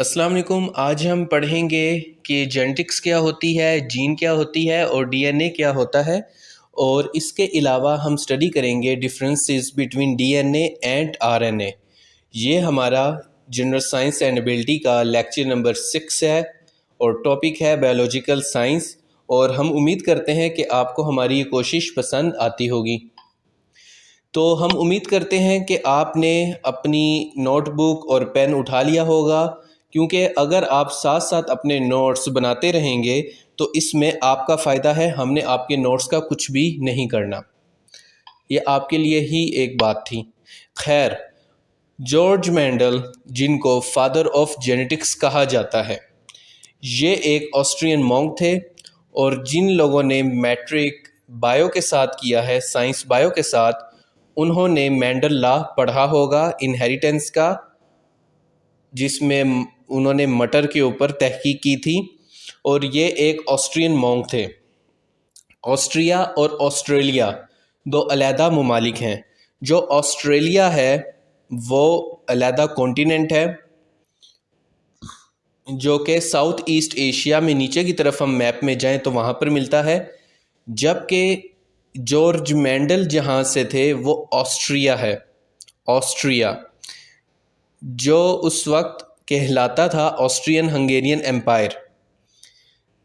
अस्सलाम वालेकुम। आज हम पढ़ेंगे कि जेनेटिक्स क्या होती है, जीन क्या होती है और डीएनए क्या होता है। और इसके अलावा हम स्टडी करेंगे differences between DNA and RNA. ये हमारा जनरल साइंस एंड एबिलिटी का लेक्चर नंबर 6 है और टॉपिक है बायोलॉजिकल साइंस। और हम उम्मीद करते हैं कि आपको हमारी ये कोशिश पसंद आती होगी। तो हम उम्मीद करते हैं कि आपने अपनी नोटबुक और पेन उठा लिया होगा, क्योंकि अगर आप साथ साथ अपने नोट्स बनाते रहेंगे तो इसमें आपका फ़ायदा है। हमने आपके नोट्स का कुछ भी नहीं करना, ये आपके लिए ही एक बात थी। खैर, जॉर्ज मेंडल, जिनको फादर ऑफ जेनेटिक्स कहा जाता है, ये एक ऑस्ट्रियन मॉन्क थे। और जिन लोगों ने मैट्रिक बायो के साथ किया है, साइंस बायो के साथ, उन्होंने मेंडल लॉ पढ़ा होगा इनहेरिटेंस का, जिसमें उन्होंने मटर के ऊपर तहकीक की थी। और ये एक ऑस्ट्रियन मॉन्क थे। ऑस्ट्रिया और ऑस्ट्रेलिया दो अलहदा ममालिक हैं। जो ऑस्ट्रेलिया है वो अलहदा कॉन्टिनेंट है, जो कि साउथ ईस्ट एशिया में नीचे की तरफ हम मैप में जाएं तो वहाँ पर मिलता है। जबकि जॉर्ज मेंडल जहाँ से थे वो ऑस्ट्रिया है। ऑस्ट्रिया जो उस वक्त कहलाता था ऑस्ट्रियन हंगेरियन एम्पायर,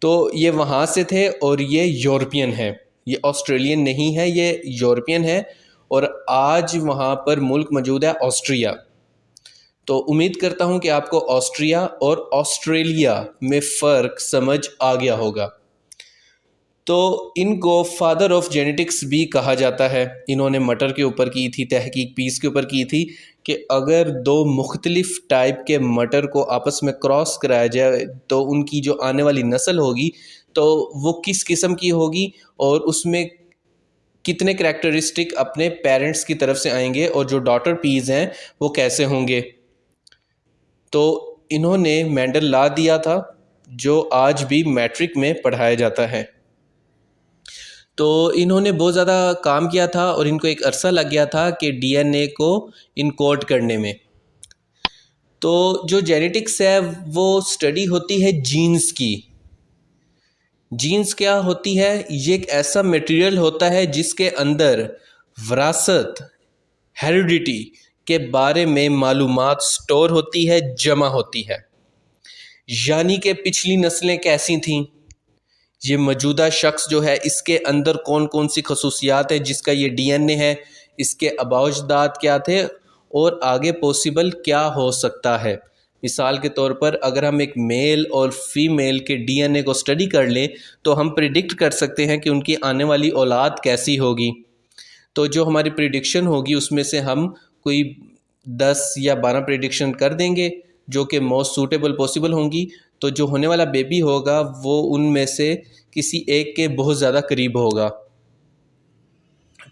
तो ये वहाँ से थे। और ये यूरोपियन है, ये ऑस्ट्रेलियन नहीं है, ये यूरोपियन है। और आज वहाँ पर मुल्क मौजूद है ऑस्ट्रिया। तो उम्मीद करता हूँ कि आपको ऑस्ट्रिया और ऑस्ट्रेलिया में फ़र्क समझ आ गया होगा। तो इनको फादर ऑफ जेनेटिक्स भी कहा जाता है। इन्होंने मटर के ऊपर की थी तहकीक, पीस के ऊपर की थी कि अगर दो मुख्तलिफ टाइप के मटर को आपस में क्रॉस कराया जाए तो उनकी जो आने वाली नस्ल होगी तो वो किस किस्म की होगी और उसमें कितने करैक्टरिस्टिक अपने पेरेंट्स की तरफ से आएंगे और जो डॉटर पीस हैं वो कैसे होंगे। तो इन्होंने मेंडल लॉ दिया था जो आज भी मैट्रिक में पढ़ाया जाता है। तो इन्होंने बहुत ज़्यादा काम किया था और इनको एक अरसा लग गया था कि डीएनए को इनकोड करने में। तो जो जेनेटिक्स है वो स्टडी होती है जीन्स की। जीन्स क्या होती है? ये एक ऐसा मटेरियल होता है जिसके अंदर विरासत, हेरिडिटी के बारे में मालूमात स्टोर होती है, जमा होती है। यानी कि पिछली नस्लें कैसी थीं, ये मौजूदा शख्स जो है इसके अंदर कौन कौन सी खसूसियात है जिसका ये डीएनए है, इसके आबाओजदाद क्या थे और आगे पॉसिबल क्या हो सकता है। मिसाल के तौर पर अगर हम एक मेल और फीमेल के डीएनए को स्टडी कर लें तो हम प्रिडिक्ट कर सकते हैं कि उनकी आने वाली औलाद कैसी होगी। तो जो हमारी प्रिडिक्शन होगी उसमें से हम कोई 10 या 12 प्रिडिक्शन कर देंगे जो कि मोस्ट सूटेबल पॉसिबल होंगी। तो जो होने वाला बेबी होगा वो उनमें से किसी एक के बहुत ज़्यादा करीब होगा।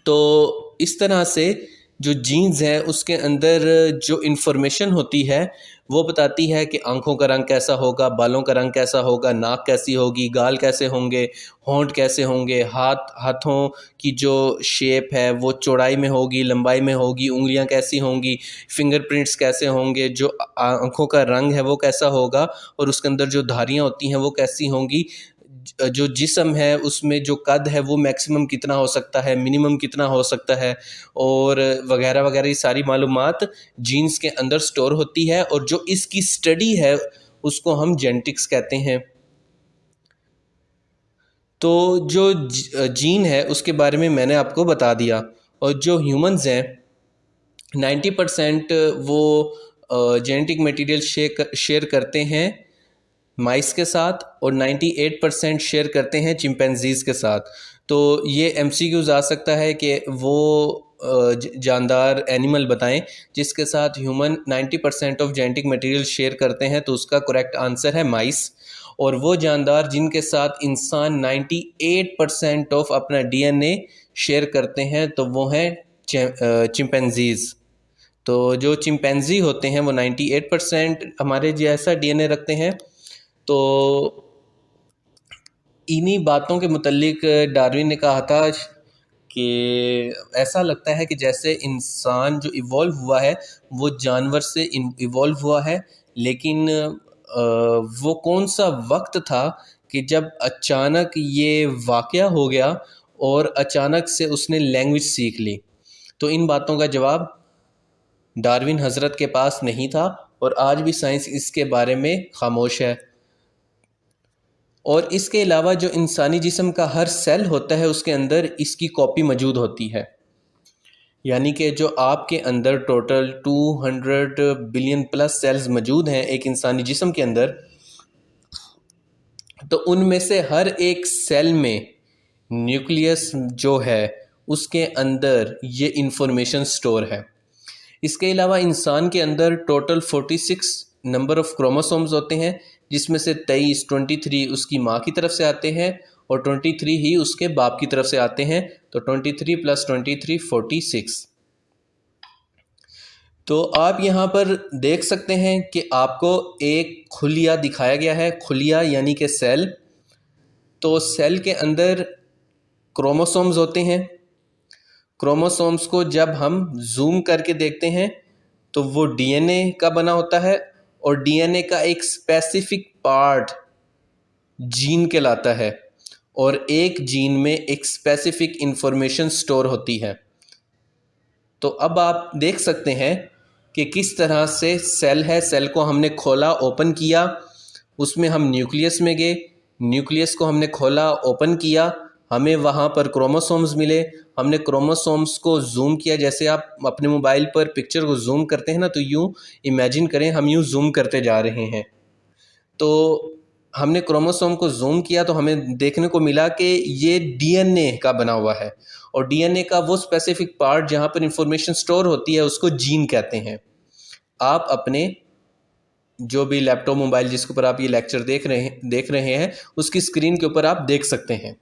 तो इस तरह से जो जीन्स हैं उसके अंदर जो इन्फॉर्मेशन होती है वो बताती है कि आंखों का रंग कैसा होगा, बालों का रंग कैसा होगा, नाक कैसी होगी, गाल कैसे होंगे, होंठ कैसे होंगे, हाथों की जो शेप है वो चौड़ाई में होगी, लंबाई में होगी, उंगलियां कैसी होंगी, फिंगरप्रिंट्स कैसे होंगे, जो आंखों का रंग है वो कैसा होगा और उसके अंदर जो धारियां होती हैं वो कैसी होंगी, जो जिस्म है उसमें जो कद है वो मैक्सिमम कितना हो सकता है, मिनिमम कितना हो सकता है और वगैरह वगैरह। ये सारी मालूमात जीन्स के अंदर स्टोर होती है और जो इसकी स्टडी है उसको हम जेनेटिक्स कहते हैं। तो जो जीन है उसके बारे में मैंने आपको बता दिया। और जो ह्यूमंस हैं 90% वो जेनेटिक मटेरियल शेयर करते हैं माइस के साथ और 98% शेयर करते हैं चिंपैंजीज़ के साथ। तो ये एमसीक्यूज़ आ सकता है कि वो जानदार एनिमल बताएं जिसके साथ human 90% of genetic material share करते हैं, तो उसका करेक्ट आंसर है माइस। और वो जानदार जिनके साथ इंसान 98% ऑफ अपना डीएनए शेयर करते हैं तो वो हैं चिंपैंजीज़। तो जो चिंपैंजी होते हैं वो 98% हमारे जैसा डीएनए रखते हैं। तो इन्हीं बातों के मुतल्लिक डार्विन ने कहा था कि ऐसा लगता है कि जैसे इंसान जो इवॉल्व हुआ है वो जानवर से इवॉल्व हुआ है, लेकिन वो कौन सा वक्त था कि जब अचानक ये वाक़या हो गया और अचानक से उसने लैंग्वेज सीख ली। तो इन बातों का जवाब डार्विन हज़रत के पास नहीं था और आज भी साइंस इसके बारे में खामोश है। और इसके अलावा जो इंसानी जिस्म का हर सेल होता है उसके अंदर इसकी कॉपी मौजूद होती है। यानी कि जो आपके अंदर टोटल 200 बिलियन प्लस सेल्स मौजूद हैं एक इंसानी जिस्म के अंदर, तो उनमें से हर एक सेल में न्यूक्लियस जो है उसके अंदर ये इंफॉर्मेशन स्टोर है। इसके अलावा इंसान के अंदर टोटल 46 नंबर ऑफ़ क्रोमोसोम्स होते हैं, जिसमें से 23 उसकी माँ की तरफ से आते हैं और 23 ही उसके बाप की तरफ से आते हैं। तो 23 + 23 46। तो आप यहाँ पर देख सकते हैं कि आपको एक खुलिया दिखाया गया है। खुलिया यानी कि सेल। तो सेल के अंदर क्रोमोसोम्स होते हैं। क्रोमोसोम्स को जब हम जूम करके देखते हैं तो वो डीएनए का बना होता है और डीएनए का एक स्पेसिफिक पार्ट जीन कहलाता है और एक जीन में एक स्पेसिफिक इंफॉर्मेशन स्टोर होती है। तो अब आप देख सकते हैं कि किस तरह से सेल है। सेल को हमने खोला, ओपन किया, उसमें हम न्यूक्लियस में गए, न्यूक्लियस को हमने खोला, ओपन किया, हमें वहाँ पर क्रोमोसोम्स मिले। हमने क्रोमोसोम्स को जूम किया, जैसे आप अपने मोबाइल पर पिक्चर को जूम करते हैं ना, तो यूँ इमेजिन करें हम यूँ जूम करते जा रहे हैं। तो हमने क्रोमोसोम को जूम किया तो हमें देखने को मिला कि ये डीएनए का बना हुआ है और डीएनए का वो स्पेसिफिक पार्ट जहाँ पर इंफॉर्मेशन स्टोर होती है उसको जीन कहते हैं। आप अपने जो भी लैपटॉप, मोबाइल जिसके ऊपर आप ये लेक्चर देख रहे हैं उसकी स्क्रीन के ऊपर आप देख सकते हैं।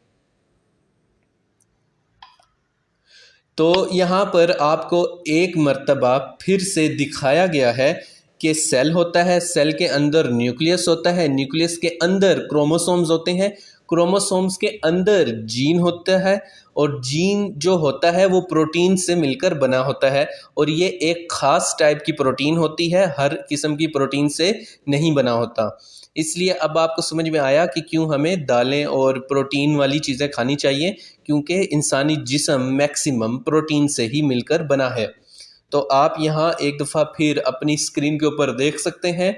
तो यहाँ पर आपको एक मर्तबा फिर से दिखाया गया है कि सेल होता है, सेल के अंदर न्यूक्लियस होता है, न्यूक्लियस के अंदर क्रोमोसोम्स होते हैं, क्रोमोसोम्स के अंदर जीन होता है और जीन जो होता है वो प्रोटीन से मिलकर बना होता है और ये एक ख़ास टाइप की प्रोटीन होती है, हर किस्म की प्रोटीन से नहीं बना होता। इसलिए अब आपको समझ में आया कि क्यों हमें दालें और प्रोटीन वाली चीज़ें खानी चाहिए, क्योंकि इंसानी जिस्म मैक्सिमम प्रोटीन से ही मिलकर बना है। तो आप यहाँ एक दफ़ा फिर अपनी स्क्रीन के ऊपर देख सकते हैं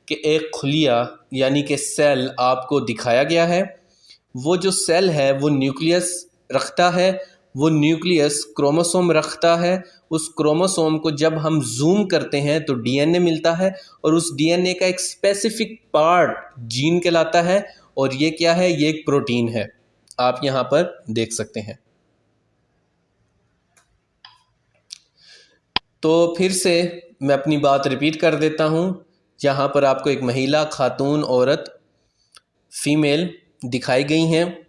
कि एक खुलिया यानी कि सेल आपको दिखाया गया है। वो जो सेल है वो न्यूक्लियस रखता है, वो न्यूक्लियस क्रोमोसोम रखता है। उस क्रोमोसोम को जब हम जूम करते हैं तो डीएनए मिलता है और उस डीएनए का एक स्पेसिफिक पार्ट जीन कहलाता है और ये क्या है, ये एक प्रोटीन है। आप यहाँ पर देख सकते हैं। तो फिर से मैं अपनी बात रिपीट कर देता हूँ। यहाँ पर आपको एक महिला, खातून, औरत, फीमेल दिखाई गई हैं,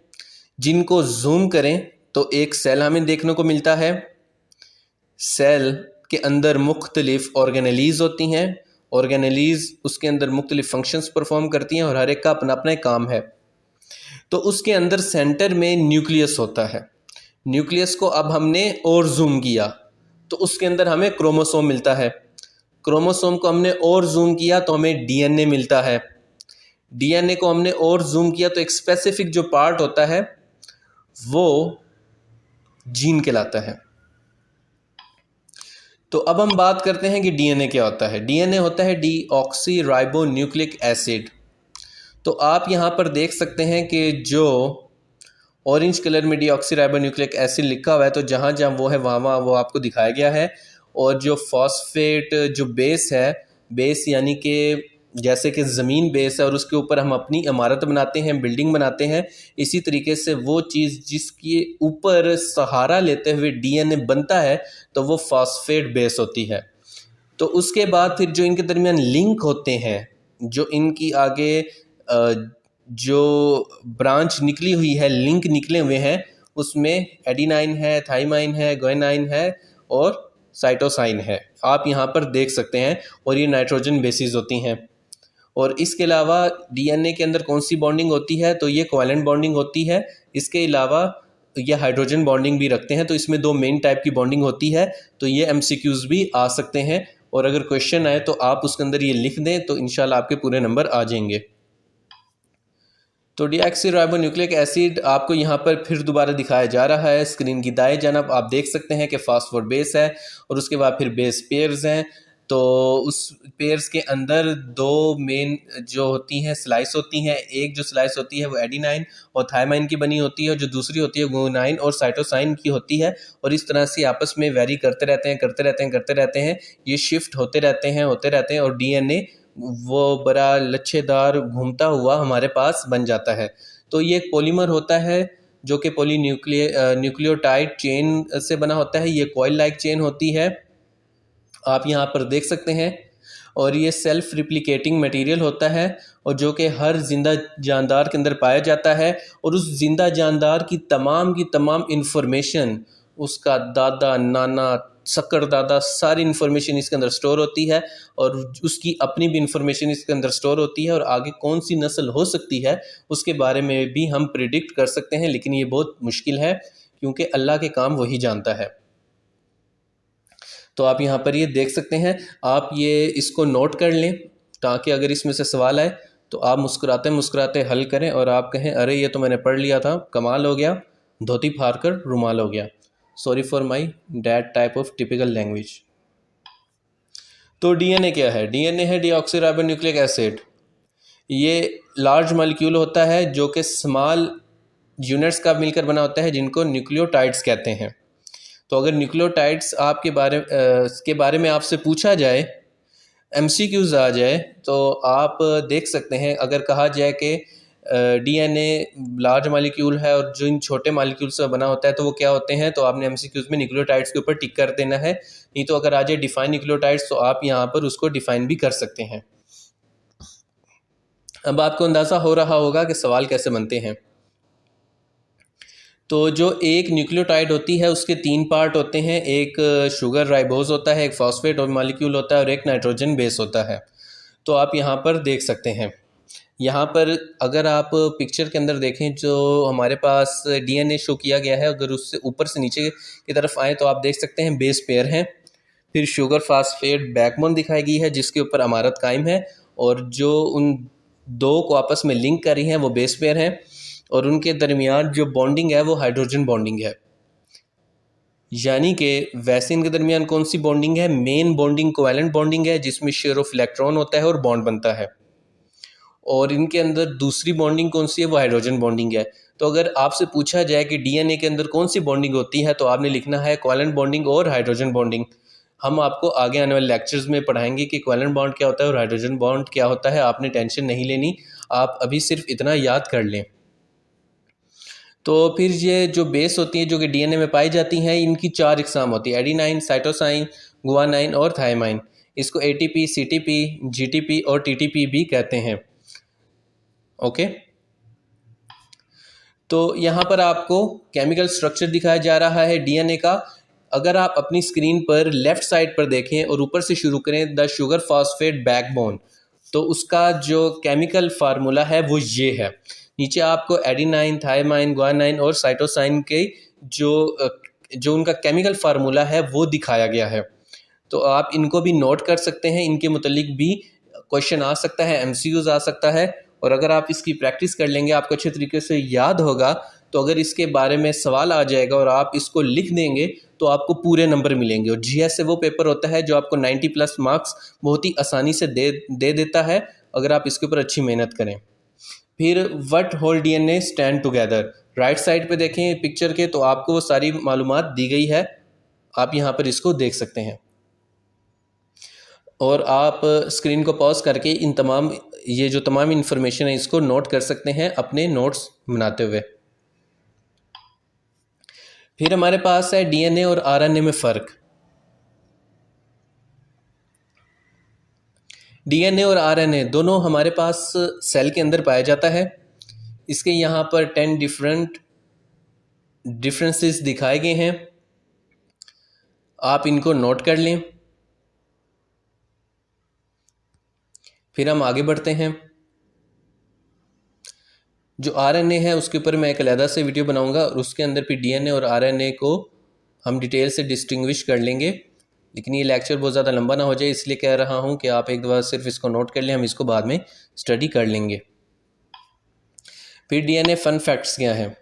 जिनको जूम करें तो एक सेल हमें देखने को मिलता है। सेल के अंदर मुख्तलिफ़ ऑर्गेनेलीज़ होती हैं। ऑर्गेनेलीज़ उसके अंदर मुख्तलिफ़ फंक्शंस परफॉर्म करती हैं और हर एक का अपना अपना काम है। तो उसके अंदर सेंटर में न्यूक्लियस होता है। न्यूक्लियस को अब हमने और जूम किया तो उसके अंदर हमें क्रोमोसोम मिलता है। क्रोमोसोम को हमने और जूम किया तो हमें डीएनए मिलता है। डीएनए को हमने और जूम किया तो एक स्पेसिफिक जो पार्ट होता है वो जीन कहलाता है। तो अब हम बात करते हैं कि डीएनए क्या होता है। डीएनए होता है डीऑक्सी राइबो न्यूक्लिक एसिड। तो आप यहाँ पर देख सकते हैं कि जो ऑरेंज कलर में डीऑक्सी राइबो न्यूक्लिक एसिड लिखा हुआ है, तो जहाँ जहाँ वो है वहाँ वहाँ वो आपको दिखाया गया है। और जो फॉस्फेट जो बेस है, बेस यानी कि जैसे कि ज़मीन बेस है और उसके ऊपर हम अपनी इमारत बनाते हैं, बिल्डिंग बनाते हैं, इसी तरीके से वो चीज़ जिसके ऊपर सहारा लेते हुए डीएनए बनता है तो वो फॉस्फेट बेस होती है। तो उसके बाद फिर जो इनके दरमियान लिंक होते हैं, जो इनकी आगे जो ब्रांच निकली हुई है, लिंक निकले हुए हैं, उसमें एडिनाइन है, थाइमाइन है, गुआनिन है और साइटोसाइन है। आप यहाँ पर देख सकते हैं और ये नाइट्रोजन बेसिस होती हैं। और इसके अलावा डीएनए के अंदर कौन सी बॉन्डिंग होती है, तो ये कोवैलेंट बॉन्डिंग होती है। इसके अलावा ये हाइड्रोजन बॉन्डिंग भी रखते हैं। तो इसमें दो मेन टाइप की बॉन्डिंग होती है। तो ये एमसीक्यूज़ भी आ सकते हैं और अगर क्वेश्चन आए तो आप उसके अंदर ये लिख दें तो इंशाल्लाह आपके पूरे नंबर आ जाएंगे। तो डीऑक्सीराइबोन्यूक्लिक एसिड आपको यहाँ पर फिर दोबारा दिखाया जा रहा है। स्क्रीन की दाएं जानब आप देख सकते हैं कि फास्फोर बेस है और उसके बाद फिर बेस पेयर्स हैं। तो उस पेयर्स के अंदर दो मेन जो होती हैं स्लाइस होती हैं। एक जो स्लाइस होती है वो एडिनाइन और थायमाइन की बनी होती है और जो दूसरी होती है गुआनाइन और साइटोसाइन की होती है। और इस तरह से आपस में वेरी करते रहते हैं करते रहते हैं करते रहते हैं, ये शिफ्ट होते रहते हैं और डीएनए वो बड़ा लच्छेदार घूमता हुआ हमारे पास बन जाता है। तो ये एक पॉलीमर होता है जो कि न्यूक्लियोटाइड चेन से बना होता है। ये कॉइल लाइक चेन होती है, आप यहाँ पर देख सकते हैं। और ये सेल्फ रिप्लिकेटिंग मटेरियल होता है और जो कि हर जिंदा जानदार के अंदर पाया जाता है। और उस जिंदा जानदार की तमाम इंफॉर्मेशन, उसका दादा नाना शक्कर दादा, सारी इन्फॉर्मेशन इसके अंदर स्टोर होती है और उसकी अपनी भी इंफॉर्मेशन इसके अंदर स्टोर होती है। और आगे कौन सी नस्ल हो सकती है उसके बारे में भी हम प्रिडिक्ट कर सकते हैं, लेकिन ये बहुत मुश्किल है क्योंकि अल्लाह के काम वही जानता है। तो आप यहाँ पर ये देख सकते हैं, आप ये इसको नोट कर लें ताकि अगर इसमें से सवाल आए तो आप मुस्कुराते मुस्कुराते हल करें और आप कहें अरे ये तो मैंने पढ़ लिया था, कमाल हो गया, धोती फाड़ कर रुमाल हो गया। Sorry for my that type of typical language. तो डीएनए क्या है? डीएनए है डीऑक्सीराइबोन्यूक्लिक एसिड। ये लार्ज मॉलिक्यूल होता है जो कि स्मॉल यूनिट्स का मिलकर बना होता है जिनको न्यूक्लियोटाइड्स कहते हैं। तो अगर न्यूक्लियोटाइड्स के बारे में आपसे पूछा जाए, एमसीक्यूज आ जाए, तो आप देख सकते हैं अगर कहा जाए कि डीएनए लार्ज मॉलिक्यूल है और जो इन छोटे मॉलिक्यूल से बना होता है तो वो क्या होते हैं, तो आपने एमसीक्यूज में न्यूक्लियोटाइड्स के ऊपर टिक कर देना है। नहीं तो अगर आ जाए डिफाइन न्यूक्लियोटाइड्स तो आप यहाँ पर उसको डिफाइन भी कर सकते हैं। अब आपको अंदाज़ा हो रहा होगा कि सवाल कैसे बनते हैं। तो जो एक न्यूक्लियोटाइड होती है उसके तीन पार्ट होते हैं, एक शुगर राइबोज होता है, एक फॉस्फेट और मॉलिक्यूल होता है और एक नाइट्रोजन बेस होता है। तो आप यहाँ पर देख सकते हैं, यहाँ पर अगर आप पिक्चर के अंदर देखें जो हमारे पास डीएनए शो किया गया है, अगर उससे ऊपर से नीचे की तरफ आए तो आप देख सकते हैं बेस पेयर हैं, फिर शुगर फास्फेट बैकबोन दिखाई गई है जिसके ऊपर अमारत कायम है और जो उन दो को आपस में लिंक कर रही हैं वो बेस पेयर हैं और उनके दरमियान जो बॉन्डिंग है वो हाइड्रोजन बॉन्डिंग है। यानी कि वैसे इनके दरमियान कौन सी बॉन्डिंग है? मेन बॉन्डिंग कोवैलेंट बॉन्डिंग है जिसमें शेयर ऑफ इलेक्ट्रॉन होता है और बॉन्ड बनता है। और इनके अंदर दूसरी बॉन्डिंग कौन सी है? वो हाइड्रोजन बॉन्डिंग है। तो अगर आपसे पूछा जाए कि डीएनए के अंदर कौन सी बॉन्डिंग होती है तो आपने लिखना है कोवैलेंट बॉन्डिंग और हाइड्रोजन बॉन्डिंग। हम आपको आगे आने वाले लेक्चर्स में पढ़ाएंगे कि कोवैलेंट बॉन्ड क्या होता है और हाइड्रोजन बॉन्ड क्या होता है। आपने टेंशन नहीं लेनी, आप अभी सिर्फ इतना याद कर लें। तो फिर ये जो बेस होती हैं जो कि डीएनए में पाई जाती हैं, इनकी चार इकसाम होती है, एडिनाइन, साइटोसाइन, गुआनाइन और थायमाइन। इसको एटीपी, सीटीपी, जीटीपी और टीटीपी भी कहते हैं। ओके, तो यहाँ पर आपको केमिकल स्ट्रक्चर दिखाया जा रहा है डीएनए का। अगर आप अपनी स्क्रीन पर लेफ़्ट साइड पर देखें और ऊपर से शुरू करें द शुगर फास्फेट बैकबोन, तो उसका जो केमिकल फार्मूला है वो ये है। नीचे आपको एडिनाइन, थायमाइन, गुआनाइन और साइटोसाइन के जो उनका केमिकल फार्मूला है वो दिखाया गया है। तो आप इनको भी नोट कर सकते हैं, इनके मुतालिक भी क्वेश्चन आ सकता है, एमसीक्यूज आ सकता है। और अगर आप इसकी प्रैक्टिस कर लेंगे, आपको अच्छे तरीके से याद होगा, तो अगर इसके बारे में सवाल आ जाएगा और आप इसको लिख देंगे तो आपको पूरे नंबर मिलेंगे। और जीएस से वो पेपर होता है जो आपको 90+ मार्क्स बहुत ही आसानी से दे देता है अगर आप इसके ऊपर अच्छी मेहनत करें। फिर what whole DNA stand together, right side पे देखें पिक्चर के तो आपको वो सारी मालूमात दी गई है, आप यहाँ पर इसको देख सकते हैं। और आप स्क्रीन को पॉज करके ये जो तमाम इन्फॉर्मेशन है इसको नोट कर सकते हैं अपने नोट्स बनाते हुए। फिर हमारे पास है डीएनए और आरएनए में फ़र्क। डीएनए और आरएनए दोनों हमारे पास सेल के अंदर पाया जाता है। इसके यहाँ पर 10 डिफरेंसेस दिखाए गए हैं, आप इनको नोट कर लें। फिर हम आगे बढ़ते हैं। जो आरएनए है उसके ऊपर मैं एक अलग से वीडियो बनाऊंगा और उसके अंदर फिर डीएनए और आरएनए को हम डिटेल से डिस्टिंग्विश कर लेंगे। लेकिन ये लेक्चर बहुत ज़्यादा लंबा ना हो जाए इसलिए कह रहा हूँ कि आप एक दफ़ा सिर्फ इसको नोट कर लें, हम इसको बाद में स्टडी कर लेंगे। फिर डीएनए फन फैक्ट्स क्या हैं।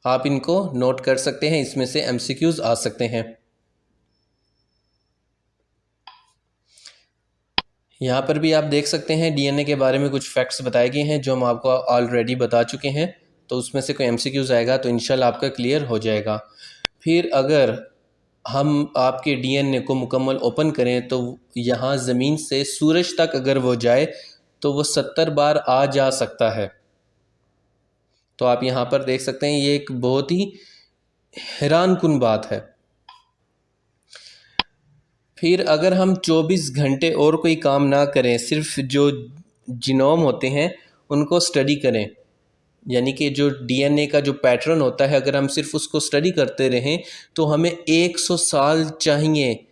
आप इनको नोट कर सकते हैं, इसमें से एमसीक्यूज आ सकते हैं। यहाँ पर भी आप देख सकते हैं डीएनए के बारे में कुछ फैक्ट्स बताए गए हैं जो हम आपको ऑलरेडी बता चुके हैं, तो उसमें से कोई एमसीक्यूज आएगा तो इंशाल्लाह आपका क्लियर हो जाएगा। फिर अगर हम आपके डीएनए को मुकम्मल ओपन करें तो यहाँ ज़मीन से सूरज तक अगर वो जाए तो वो 70 बार आ जा सकता है। तो आप यहाँ पर देख सकते हैं ये एक बहुत ही हैरान कुन बात है। फिर अगर हम 24 घंटे और कोई काम ना करें, सिर्फ जो जीनोम होते हैं उनको स्टडी करें, यानी कि जो डीएनए का जो पैटर्न होता है अगर हम सिर्फ उसको स्टडी करते रहें तो हमें 100 साल चाहिए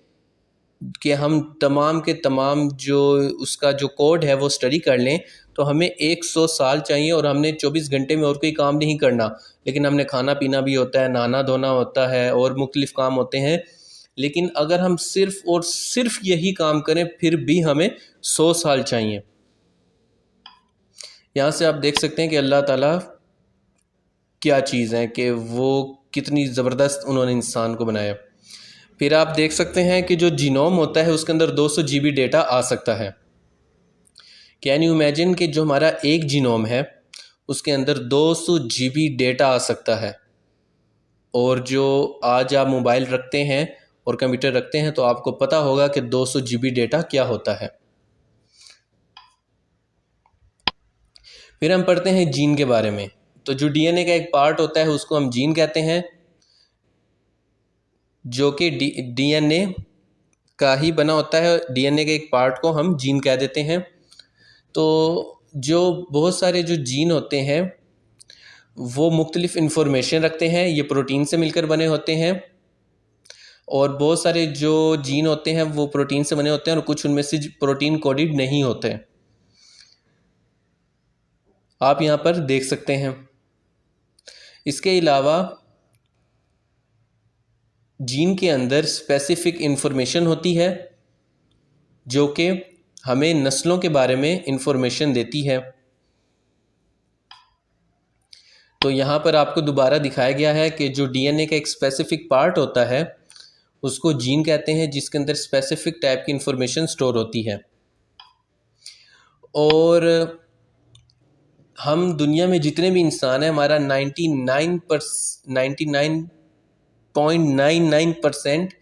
कि हम तमाम के तमाम जो उसका जो कोड है वो स्टडी कर लें। तो हमें 100 साल चाहिए और हमने 24 घंटे में और कोई काम नहीं करना, लेकिन हमने खाना पीना भी होता है, नहाना धोना होता है और मुख्तलिफ़ काम होते हैं। लेकिन अगर हम सिर्फ़ और सिर्फ यही काम करें फिर भी हमें 100 साल चाहिए। यहाँ से आप देख सकते हैं कि अल्लाह ताला क्या चीज़ है, कि वो कितनी ज़बरदस्त उन्होंने इंसान को बनाया। फिर आप देख सकते हैं कि जो जीनोम होता है उसके अंदर 200 GB डेटा आ सकता है। कैन यू इमेजिन कि जो हमारा एक जीनोम है उसके अंदर 200 GB डेटा आ सकता है। और जो आज आप मोबाइल रखते हैं और कंप्यूटर रखते हैं तो आपको पता होगा कि 200 GB डेटा क्या होता है। फिर हम पढ़ते हैं जीन के बारे में। तो जो डीएनए का एक पार्ट होता है उसको हम जीन कहते हैं, जो कि डीएनए का ही बना होता है। डीएनए के एक पार्ट को हम जीन कह देते हैं। तो जो बहुत सारे जो जीन होते हैं वो मुख्तलिफ़ इन्फॉर्मेशन रखते हैं, ये प्रोटीन से मिलकर बने होते हैं। और बहुत सारे जो जीन होते हैं वो प्रोटीन से बने होते हैं और कुछ उनमें से प्रोटीन कोडेड नहीं होते, आप यहाँ पर देख सकते हैं। इसके अलावा जीन के अंदर स्पेसिफिक इन्फॉर्मेशन होती है जो कि हमें नस्लों के बारे में इन्फॉर्मेशन देती है। तो यहाँ पर आपको दोबारा दिखाया गया है कि जो डीएनए का एक स्पेसिफिक पार्ट होता है उसको जीन कहते हैं, जिसके अंदर स्पेसिफिक टाइप की इन्फॉर्मेशन स्टोर होती है। और हम दुनिया में जितने भी इंसान हैं हमारा 99.99%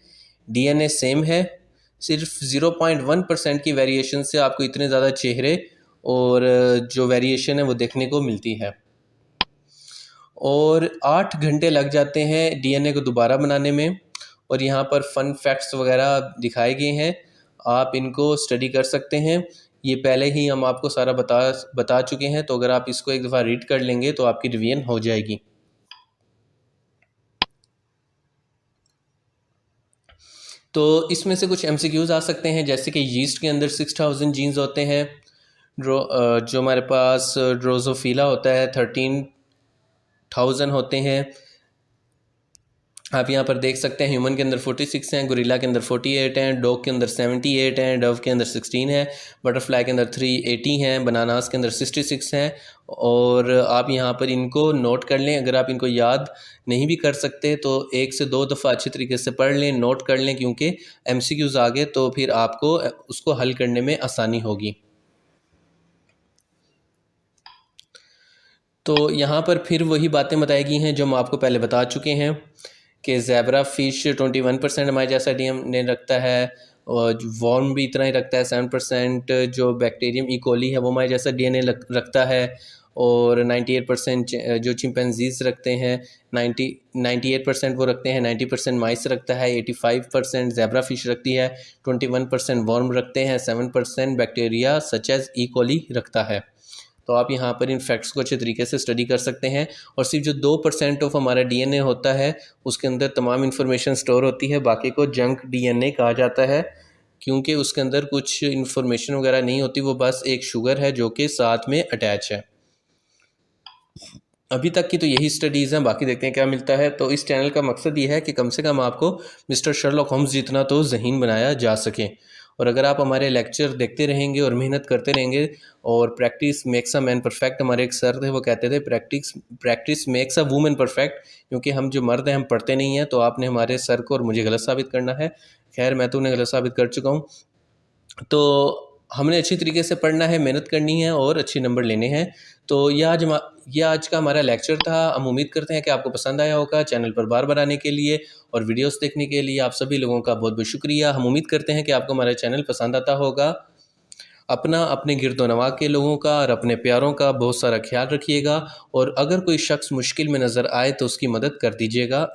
डीएनए सेम है। सिर्फ 0.1% की वेरिएशन से आपको इतने ज़्यादा चेहरे और जो वेरिएशन है वो देखने को मिलती है। और 8 घंटे लग जाते हैं डीएनए को दोबारा बनाने में। और यहाँ पर फन फैक्ट्स वगैरह दिखाए गए हैं, आप इनको स्टडी कर सकते हैं। ये पहले ही हम आपको सारा बता चुके हैं, तो अगर आप इसको एक दफ़ा रीड कर लेंगे तो आपकी रिवीजन हो जाएगी। तो इसमें से कुछ एमसीक्यूज आ सकते हैं, जैसे कि यीस्ट के अंदर 6000 जीन्स होते हैं। जो हमारे पास ड्रोज़ोफिला होता है 13,000 होते हैं। आप यहाँ पर देख सकते हैं ह्यूमन के अंदर 46 हैं, गोरिल्ला के अंदर 48 हैं, डॉग के अंदर 78 हैं, डव के अंदर 16 हैं, बटरफ्लाई के अंदर 380 हैं, बनानास के अंदर 66 हैं। और आप यहाँ पर इनको नोट कर लें। अगर आप इनको याद नहीं भी कर सकते तो 1 से 2 दफ़ा अच्छी तरीके से पढ़ लें, नोट कर लें, क्योंकि एमसीक्यूज़ आ गए तो फिर आपको उसको हल करने में आसानी होगी। तो यहाँ पर फिर वही बातें बताई गई हैं जो हम आपको पहले बता चुके हैं कि ज़ेब्रा फ़िश 21% हमारे जैसा डीएनए रखता है, और वॉर्म भी इतना ही रखता है 7%। जो बैक्टीरियम इकोली है वो हमारे जैसा डीएनए रखता है। और 98% जो चिंपैंजीज रखते हैं, 98% वो रखते हैं। 90% माइस रखता है, 85% ज़ेब्रा फ़िश रखती है, 21% वॉर्म रखते हैं, 7% बैक्टीरिया सच एज़ इकोली रखता है। तो आप यहाँ पर इन फैक्ट्स को अच्छे तरीके से स्टडी कर सकते हैं। और सिर्फ जो 2% ऑफ हमारा डीएनए होता है उसके अंदर तमाम इन्फॉर्मेशन स्टोर होती है, बाकी को जंक डीएनए कहा जाता है, क्योंकि उसके अंदर कुछ इन्फॉर्मेशन वगैरह नहीं होती, वो बस एक शुगर है जो कि साथ में अटैच है। अभी तक की तो यही स्टडीज़ हैं, बाकी देखते हैं क्या मिलता है। तो इस चैनल का मकसद ये है कि कम से कम आपको मिस्टर शर्लॉक होम्स जितना तो ज़हीन बनाया जा सके। और अगर आप हमारे लेक्चर देखते रहेंगे और मेहनत करते रहेंगे, और practice makes a man perfect, हमारे एक सर थे वो कहते थे practice practice makes a women perfect, क्योंकि हम जो मर्द हैं हम पढ़ते नहीं हैं। तो आपने हमारे सर को और मुझे गलत साबित करना है। खैर मैं तो उन्हें गलत साबित कर चुका हूँ। तो हमने अच्छी तरीके से पढ़ना है, मेहनत करनी है और अच्छे नंबर लेने हैं। तो ये आज का हमारा लेक्चर था। हम उम्मीद करते हैं कि आपको पसंद आया होगा। चैनल पर बार बार आने के लिए और वीडियोस देखने के लिए आप सभी लोगों का बहुत बहुत शुक्रिया। हम उम्मीद करते हैं कि आपको हमारा चैनल पसंद आता होगा। अपना, अपने गिरदोनवा के लोगों का और अपने प्यारों का बहुत सारा ख्याल रखिएगा, और अगर कोई शख्स मुश्किल में नज़र आए तो उसकी मदद कर दीजिएगा।